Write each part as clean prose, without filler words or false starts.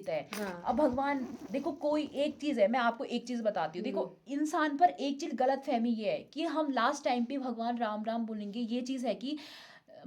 लेता है। हाँ। अब भगवान देखो, कोई एक चीज़ है, मैं आपको एक चीज़ बताती हूँ। देखो, इंसान पर एक चीज़ गलत फहमी ये है कि हम लास्ट टाइम पे भगवान राम राम बोलेंगे। ये चीज़ है कि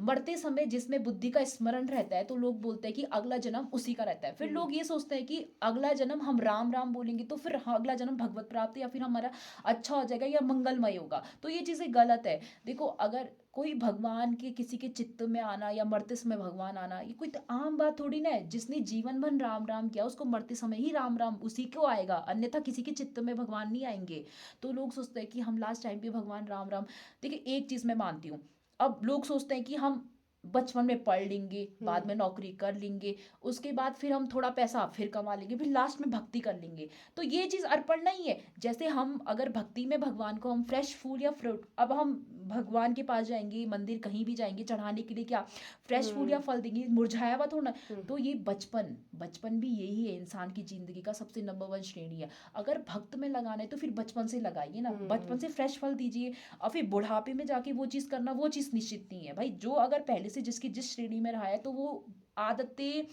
मरते समय जिसमें बुद्धि का स्मरण रहता है तो लोग बोलते हैं कि अगला जन्म उसी का रहता है। फिर लोग ये सोचते हैं कि अगला जन्म हम राम राम बोलेंगे तो फिर अगला जन्म भगवत प्राप्ति या फिर हमारा अच्छा हो जाएगा या मंगलमय होगा। तो ये चीज़ें गलत है। देखो, अगर कोई भगवान के किसी के चित्त में आना या मरते समय भगवान आना, ये कोई तो आम बात थोड़ी ना है। जिसने जीवन भर राम राम किया उसको मरते समय ही राम राम उसी को आएगा, अन्यथा किसी के चित्त में भगवान नहीं आएंगे। तो लोग सोचते हैं कि हम लास्ट टाइम पे भगवान राम राम। देखिए, एक चीज़ मैं मानती हूँ, अब लोग सोचते हैं कि हम बचपन में पढ़ लेंगे, बाद में नौकरी कर लेंगे, उसके बाद फिर हम थोड़ा पैसा फिर कमा लेंगे, फिर लास्ट में भक्ति कर लेंगे। तो ये चीज़ अर्पण नहीं है। जैसे हम अगर भक्ति में भगवान को हम फ्रेश फूल या फ्रूट, अब हम भगवान के पास जाएंगे, मंदिर कहीं भी जाएंगे चढ़ाने के लिए, क्या फ्रेश फूल या फल देंगे? मुरझाया हुआ थोड़ा ना। तो ये बचपन बचपन भी यही है, इंसान की जिंदगी का सबसे नंबर वन श्रेणी है। अगर भक्त में लगाना है तो फिर बचपन से लगाइए ना, बचपन से फ्रेश फल दीजिए। और फिर बुढ़ापे में जाके वो चीज़ करना, वो चीज़ निश्चित नहीं है भाई। जो अगर पहले से जिसकी जिस श्रेणी में रहा है तो वो आदतें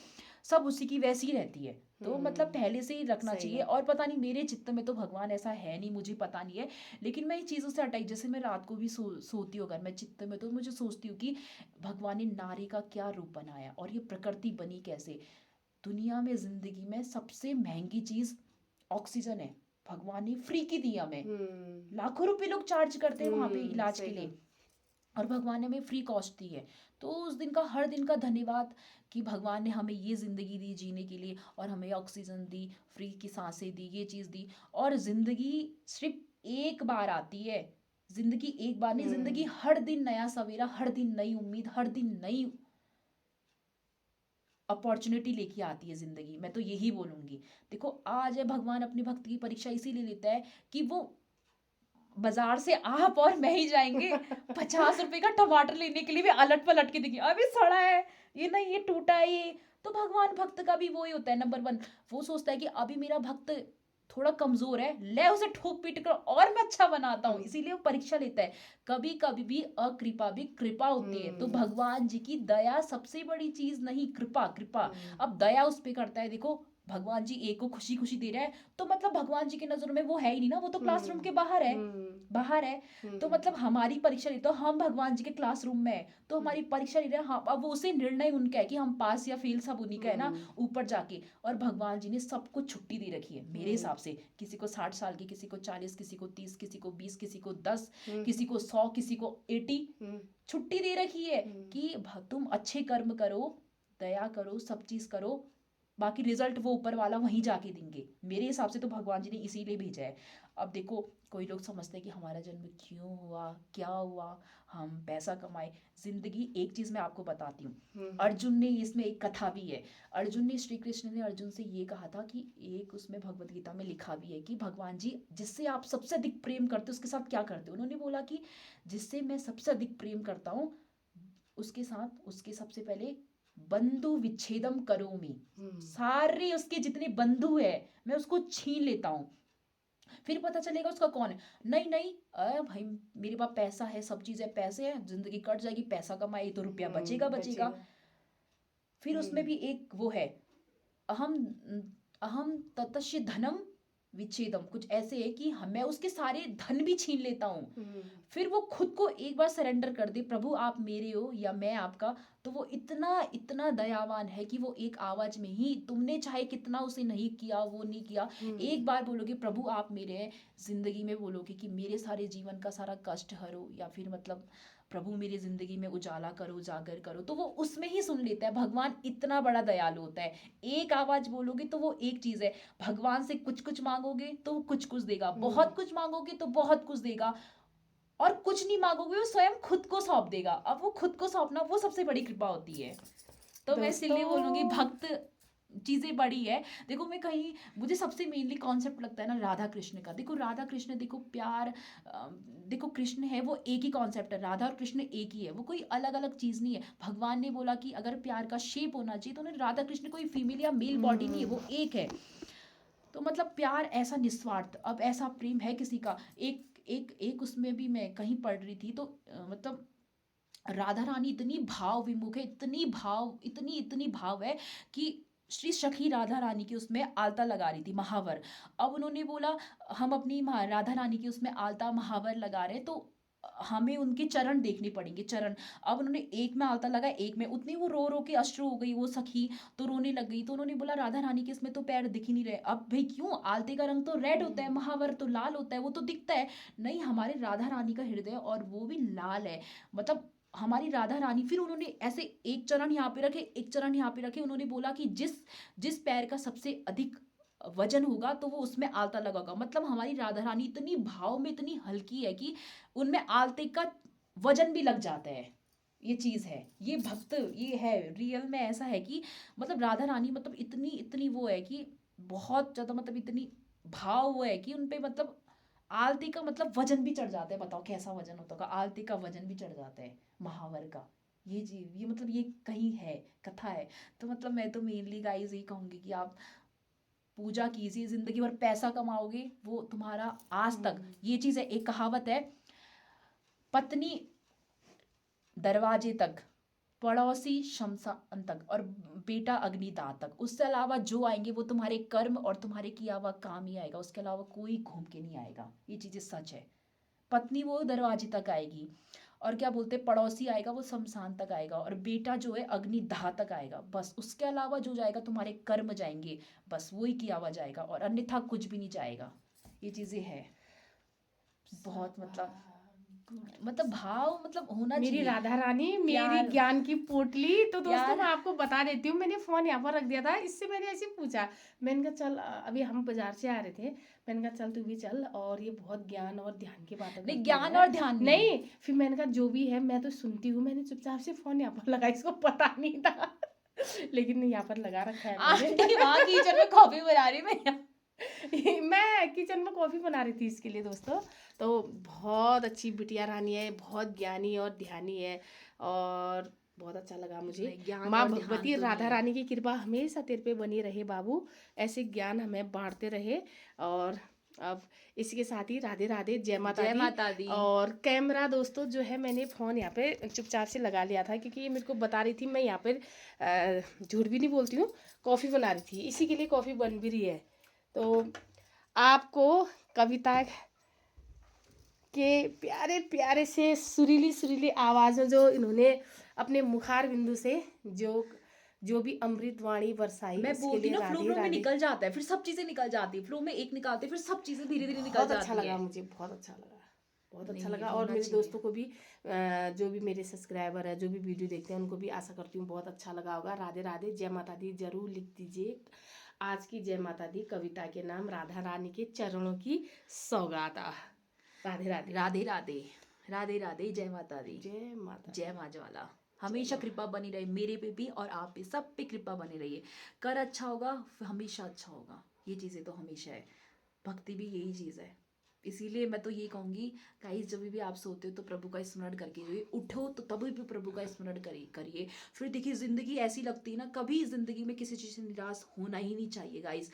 सब उसी की वैसी ही रहती है। तो मतलब पहले से ही रखना सही चाहिए। बात। और पता नहीं, मेरे चित्त में तो भगवान ऐसा है नहीं, मुझे पता नहीं है। लेकिन मैं इन चीज़ों से हटाई, जैसे मैं रात को भी सोती हूँ, अगर मैं चित्त में तो मुझे सोचती हूँ कि भगवान ने नारी का क्या रूप बनाया और ये प्रकृति बनी कैसे। दुनिया में जिंदगी में सबसे महंगी चीज़ ऑक्सीजन है। भगवान ने फ्री की दी हमें। लाखों रुपए लोग चार्ज करते हैं वहां पे इलाज सही के लिए, कहा। और भगवान ने हमें फ्री कॉस्ट दी है। तो उस दिन का, हर दिन का धन्यवाद कि भगवान ने हमें ये ज़िंदगी दी जीने के लिए, और हमें ऑक्सीजन दी, फ्री की सांसें दी, ये चीज़ दी। और ज़िंदगी सिर्फ एक बार आती है। ज़िंदगी एक बार नहीं, ज़िंदगी हर दिन नया सवेरा, हर दिन नई उम्मीद, हर दिन नई अपॉर्चुनिटी लेके आती है ज़िंदगी। मैं तो यही बोलूँगी। देखो, आज है भगवान अपनी भक्त की परीक्षा इसीलिए लेता है कि वो बाजार से आप और मैं ही जाएंगे 50 रुपए का टमाटर लेने के लिए भी अलट पलट के देखिए, अभी सड़ा है, ये नहीं, ये टूटा है ये। तो भगवान भक्त का भी वही होता है, नंबर वन। वो सोचता है कि अभी मेरा भक्त थोड़ा कमजोर है, ले उसे ठोक पीट कर और मैं अच्छा बनाता हूँ, इसीलिए वो परीक्षा लेता है। कभी कभी भी अकृपा भी कृपा होती है। तो भगवान जी की दया सबसे बड़ी चीज नहीं, कृपा कृपा। अब दया उस पे करता है। देखो, भगवान जी एक को खुशी खुशी दे रहा है, तो मतलब भगवान जी की नजरों में वो है ही नहीं ना, वो तो क्लासरूम के बाहर है, बाहर है। तो मतलब हमारी परीक्षा ले, तो हम भगवान जी के क्लासरूम में है, तो हमारी परीक्षा ले रहे हैं। हाँ, अब वो उसे निर्णय उनका है कि हम पास या फेल सब उन्हीं का है ना, ऊपर जाके। और भगवान जी ने सबको छुट्टी दे रखी है मेरे हिसाब से। किसी को 60 साल की, किसी को 40, किसी को 30, किसी को 20, किसी को 10, किसी को 100, किसी को 80 छुट्टी दे रखी है कि तुम अच्छे कर्म करो, दया करो, सब चीज करो, बाकी रिजल्ट वो ऊपर वाला वहीं जाके देंगे। मेरे हिसाब से तो भगवान जी ने इसीलिए भेजा है। अब देखो, कोई लोग समझते हैं कि हमारा जन्म क्यों हुआ, क्या हुआ, हम पैसा कमाए। जिंदगी, एक चीज मैं आपको बताती हूँ, अर्जुन ने, इसमें एक कथा भी है। अर्जुन ने, श्री कृष्ण ने अर्जुन से ये कहा था कि एक उसमें भगवत गीता में लिखा भी है कि भगवान जी जिससे आप सबसे अधिक प्रेम करते हो उसके साथ क्या करते हो। उन्होंने बोला कि जिससे मैं सबसे अधिक प्रेम करता हूँ उसके साथ, उसके सबसे पहले बंधु विच्छेदम करोमि, सारे उसके जितने बंधु है मैं उसको छीन लेता हूँ, फिर पता चलेगा उसका कौन है। नहीं नहीं, अरे भाई, मेरे पास पैसा है, सब चीज़ है, पैसे है, जिंदगी कट जाएगी, पैसा कमाए तो रुपया बचेगा बचेगा। बचेगा। फिर उसमें भी एक वो है, अहम अहम ततस्य धनम विच्छेदम, कुछ ऐसे है कि मैं उसके सारे धन भी छीन लेता हूँ। फिर वो खुद को एक बार सरेंडर कर दे, प्रभु आप मेरे हो या मैं आपका, तो वो इतना इतना दयावान है कि वो एक आवाज में ही, तुमने चाहे कितना उसे नहीं किया, वो नहीं किया, एक बार बोलोगे प्रभु आप मेरे हैं, जिंदगी में बोलोगे कि मेरे सारे जीवन का सारा कष्ट हरो, या फिर मतलब प्रभु मेरी जिंदगी में उजाला करो, जागर करो, तो वो उसमें ही सुन लेता है। भगवान इतना बड़ा दयालु होता है। एक आवाज बोलोगे तो वो एक चीज है, भगवान से कुछ कुछ मांगोगे तो वो कुछ कुछ देगा, बहुत कुछ मांगोगे तो बहुत कुछ देगा, और कुछ नहीं मांगोगे वो स्वयं खुद को सौंप देगा। अब वो खुद को सौंपना वो सबसे बड़ी कृपा होती है। तो मैं इसीलिए बोलूंगी दोस्तों, भक्त चीजें बड़ी है। देखो, मैं कहीं, मुझे सबसे मेनली कॉन्सेप्ट लगता है ना राधा कृष्ण का। देखो, राधा कृष्ण, देखो प्यार, देखो कृष्ण है वो एक ही कॉन्सेप्ट है, राधा और कृष्ण एक ही है, वो कोई अलग अलग चीज नहीं है। भगवान ने बोला कि अगर प्यार का शेप होना चाहिए तो उन्हें राधा कृष्ण कोई फीमेल या मेल बॉडी नहीं है, वो एक है। तो मतलब प्यार ऐसा निस्वार्थ, अब ऐसा प्रेम है किसी का, एक एक एक उसमें भी मैं कहीं पढ़ रही थी तो मतलब राधा रानी इतनी भाव विमुख है, इतनी भाव, इतनी इतनी भाव है कि श्री सखी राधा रानी की उसमें आलता लगा रही थी, महावर। अब उन्होंने बोला हम अपनी राधा रानी की उसमें आलता महावर लगा रहे हैं, तो हमें उनके चरण देखने पड़ेंगे, चरण। अब उन्होंने एक में आलता लगा, एक में, उतनी वो रो रो के अश्रु हो गई वो सखी, तो रोने लग गई। तो उन्होंने बोला राधा रानी के इसमें तो पैर दिख ही नहीं रहे। अब भाई क्यों, आलते का रंग तो रेड होता है, महावर तो लाल होता है, वो तो दिखता है। नहीं, हमारे राधा रानी का हृदय और वो भी लाल है, मतलब हमारी राधा रानी। फिर उन्होंने ऐसे एक चरण यहाँ पे रखे, एक चरण यहाँ पे रखे। उन्होंने बोला कि जिस जिस पैर का सबसे अधिक वजन होगा तो वो उसमें आलता लगागा। मतलब हमारी राधा रानी इतनी भाव में इतनी हल्की है कि उनमें आलते का वजन भी लग जाता है। ये चीज है, ये भक्त, ये है रियल में ऐसा है कि मतलब राधा रानी मतलब इतनी इतनी वो है कि बहुत ज्यादा, मतलब इतनी भाव वो है कि उनपे मतलब आलती का मतलब वजन भी चढ़ जाता है। बताओ कैसा वजन होता होगा, आलती का वजन भी चढ़ जाता है महावर का। ये चीज, ये मतलब ये कहीं है, कथा है। तो मतलब मैं तो मेनली गाइस ये कहूंगी कि आप पूजा कीजिए, जिंदगी भर पैसा कमाओगे वो तुम्हारा आज तक। ये चीज है, एक कहावत है, पत्नी दरवाजे तक, पड़ोसी शमशान तक, और बेटा अग्निदाह तक। उससे अलावा जो आएंगे वो तुम्हारे कर्म और तुम्हारे किया हुआ काम ही आएगा, उसके अलावा कोई घूम के नहीं आएगा। ये चीजें सच है। पत्नी वो दरवाजे तक आएगी, और क्या बोलते, पड़ोसी आएगा वो शमशान तक आएगा, और बेटा जो है अग्निदाह तक आएगा। बस उसके अलावा जो जाएगा तुम्हारे कर्म जाएंगे, बस वही किया हुआ जाएगा, और अन्यथा कुछ भी नहीं जाएगा। ये चीजें है बहुत, मतलब भाव मतलब होना मेरी चाहिए। राधा रानी, मेरी प्यार, ज्ञान की पोटली। तो दोस्तों प्यार। मैं आपको बता देती हूँ, मैंने फोन यहाँ पर रख दिया था, इससे मैंने ऐसे पूछा, मैंने कहा चल, अभी हम बाजार से आ रहे थे, मैंने कहा चल तू भी चल, और ये बहुत ज्ञान और ध्यान की बातें नहीं, करती ज्ञान है। और ध्यान नहीं। नहीं, फिर मैंने कहा जो भी है मैं तो सुनती हूँ, मैंने चुपचाप से फोन यहाँ पर लगा, इसको पता नहीं था लेकिन यहाँ पर लगा रखा है आंटी मैंने वहां किचन में कॉफी बना रही, मैं यहाँ। मैं किचन में कॉफी बना रही थी इसके लिए दोस्तों। तो बहुत अच्छी बिटिया रानी है, बहुत ज्ञानी और ध्यानी है, और बहुत अच्छा लगा मुझे। नहीं, ज्ञान माँ और ध्यान भगवती तो नहीं राधा है। रानी की कृपा हमेशा तेरे पे बनी रहे बाबू, ऐसे ज्ञान हमें बांटते रहे। और अब इसके साथ ही राधे राधे, जय माता जय दी। माता दी। और कैमरा दोस्तों जो है, मैंने फ़ोन यहाँ पे चुपचाप से लगा लिया था, क्योंकि ये मेरे को बता रही थी, मैं यहाँ पर झूठ भी नहीं बोलती हूँ, कॉफ़ी बना रही थी, इसी के लिए कॉफ़ी बन भी रही है। तो आपको कविता के प्यारे प्यारे से सुरीली सुरीली आवाज़ में जो इन्होंने अपने मुखार बिंदु से जो जो भी अमृत वाणी बरसाई, मैं इसके बोलती लिए ना, फ्लो राधे फ्लो में राधे। निकल जाता है, फिर सब चीजें निकल जाती है, फ्लो में एक निकालते फिर सब चीजें धीरे धीरे निकल बहुत अच्छा जाती लगा है। मुझे, बहुत अच्छा लगा, बहुत अच्छा नहीं, लगा। और होना मेरे चाहिए। दोस्तों को भी, जो भी मेरे सब्सक्राइबर है, जो भी वीडियो देखते हैं, उनको भी आशा करती हूँ बहुत अच्छा लगा होगा। राधे राधे, जय माता दी जरूर लिख दीजिए। आज की जय माता दी कविता के नाम राधा रानी के चरणों की सौगात। राधे राधे, राधे राधे, राधे राधे, जय माता दी, जय माता दी, जय माँ ज्वाला। जय हमेशा माँ। कृपा बनी रहे मेरे पे भी, और आप पे, सब पे कृपा बनी रही है। कर अच्छा होगा, हमेशा अच्छा होगा। ये चीजें तो हमेशा है, भक्ति भी यही चीज है। इसीलिए मैं तो ये कहूंगी गाइस, जब भी आप सोते हो तो प्रभु का स्मरण करके जो उठो, तो तभी भी प्रभु का स्मरण करिए। फिर देखिए, जिंदगी ऐसी लगती है ना, कभी जिंदगी में किसी चीज से निराश होना ही नहीं चाहिए गाइस।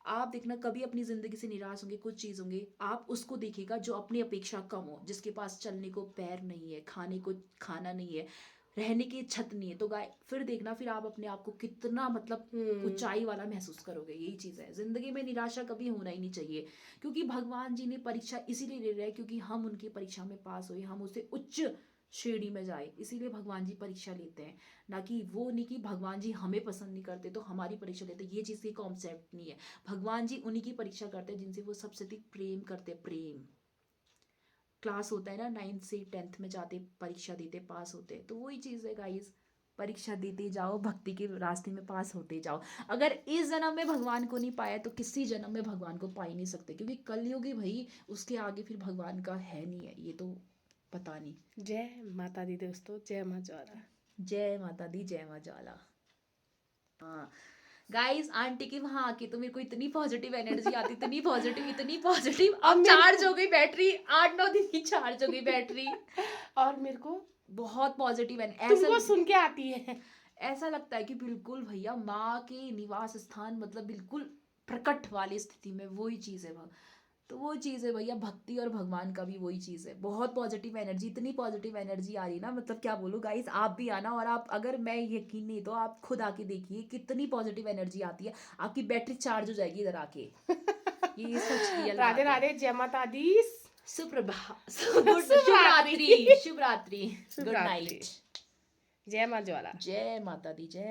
आप देखना, कभी अपनी जिंदगी से निराश होंगे, कुछ चीज होंगे, आप उसको देखिएगा जो अपनी अपेक्षा कम हो, जिसके पास चलने को पैर नहीं है, खाने को खाना नहीं है, रहने की छत नहीं है, तो गाय फिर देखना, फिर आप अपने आप को कितना मतलब ऊंचाई वाला महसूस करोगे। यही चीज है, जिंदगी में निराशा कभी होना ही नहीं चाहिए, क्योंकि भगवान जी ने परीक्षा इसीलिए ले रहे हैं क्योंकि हम उनकी परीक्षा में पास हुए, हम उसे उच्च श्रेणी में जाए, इसीलिए भगवान जी परीक्षा लेते हैं। ना कि वो नहीं कि भगवान जी हमें पसंद नहीं करते तो हमारी परीक्षा लेते, ये चीज की कॉन्सेप्ट नहीं है। भगवान जी उन्हीं की परीक्षा करते हैं जिनसे वो सबसे अधिक प्रेम करते हैं। प्रेम क्लास होता है ना, 9th से 10th में जाते, परीक्षा देते, पास होते, तो वही चीज़ है गाइस। परीक्षा देते जाओ, भक्ति के रास्ते में पास होते जाओ। अगर इस जन्म में भगवान को नहीं पाया तो किसी जन्म में भगवान को पा ही नहीं सकते, क्योंकि कलयुगी भाई, उसके आगे फिर भगवान का है नहीं है, ये तो पता नहीं। जय माता दी दोस्तों, जय माँ ज्वाला। जय माता दी, जय माँ ज्वाला। हाँ गाइस, आंटी की वहां आके तो मेरे को इतनी पॉजिटिव एनर्जी आती, इतनी पॉजिटिव, इतनी पॉजिटिव। अब चार्ज हो गई बैटरी, 8-9 दिन की चार्ज हो गई बैटरी। और मेरे को बहुत पॉजिटिव है, तुमको सुन के आती है। ऐसा लगता है कि बिल्कुल भैया माँ के निवास स्थान, मतलब बिल्कुल प्रकट वाली स्थिति में, वही चीज है वह। तो वो चीज़ है भैया, भक्ति और भगवान का भी वही चीज़ है। बहुत पॉजिटिव एनर्जी, इतनी पॉजिटिव एनर्जी आ रही है ना, मतलब क्या बोलूँ गाइस, आप भी आना, और आप अगर, मैं यकीन नहीं तो आप खुद आके देखिए कितनी पॉजिटिव एनर्जी आती है, आपकी बैटरी चार्ज हो जाएगी इधर आके। ये सच रियल राधे बात है। राधे, जय माता दी। सुप्रभात, शुभ शुभ रात्रि। रात्रि, शुभ रात्रि, शुभ गुड रात्रि। नाइट। जय माँ ज्वाला। जय माता दी, जय